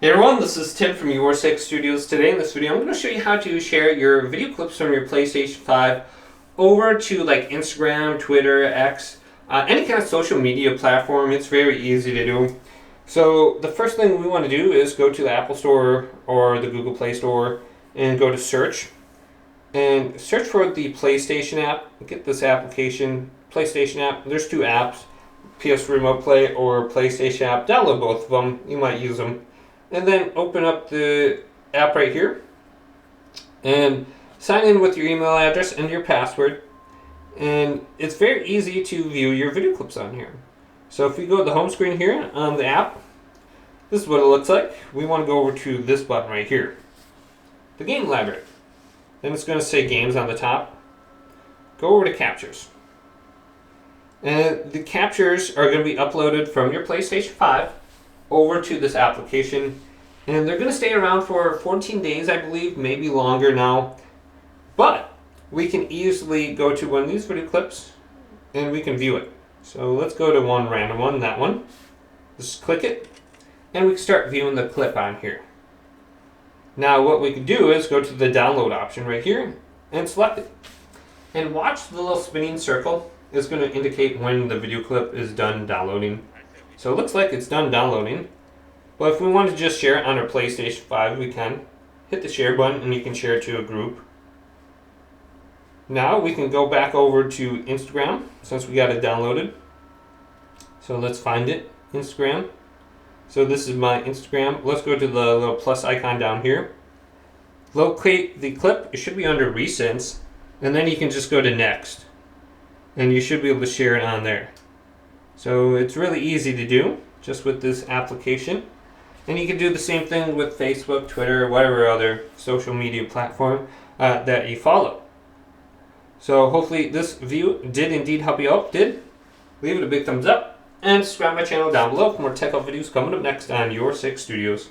Hey everyone, this is Tim from Your Studios. Today in this video, I'm going to show you how to share your video clips from your PlayStation 5 over to like Instagram, Twitter, X, any kind of social media platform. It's very easy to do. So the first thing we want to do is go to the Apple Store or the Google Play Store and go to search. And search for the PlayStation app. Get this application, PlayStation app. There's two apps, PS Remote Play or PlayStation app. Download both of them. You might use them. And then open up the app right here and sign in with your email address and your password. And it's very easy to view your video clips on here. So if we go to the home screen here on the app, this is what it looks like. We want to go over to this button right here, the game library. Then it's going to say games on the top. Go over to captures. And the captures are going to be uploaded from your PlayStation 5 over to this application, and they're going to stay around for 14 days, I believe, maybe longer now. But we can easily go to one of these video clips and we can view it. So let's go to one random one, that one. Just click it, and we can start viewing the clip on here. Now what we can do is go to the download option right here and select it. And watch the little spinning circle. It's going to indicate when the video clip is done downloading. So it looks like it's done downloading. But if we want to just share it on our PlayStation 5, we can. Hit the share button and you can share it to a group. Now we can go back over to Instagram since we got it downloaded. So let's find it, Instagram. So this is my Instagram. Let's go to the little plus icon down here. Locate the clip. It should be under recents. And then you can just go to next. And you should be able to share it on there. So it's really easy to do just with this application. And you can do the same thing with Facebook, Twitter, whatever other social media platform that you follow. So hopefully this video did indeed help you out. Leave it a big thumbs up and subscribe to my channel down below for more tech videos coming up next on Your Studios.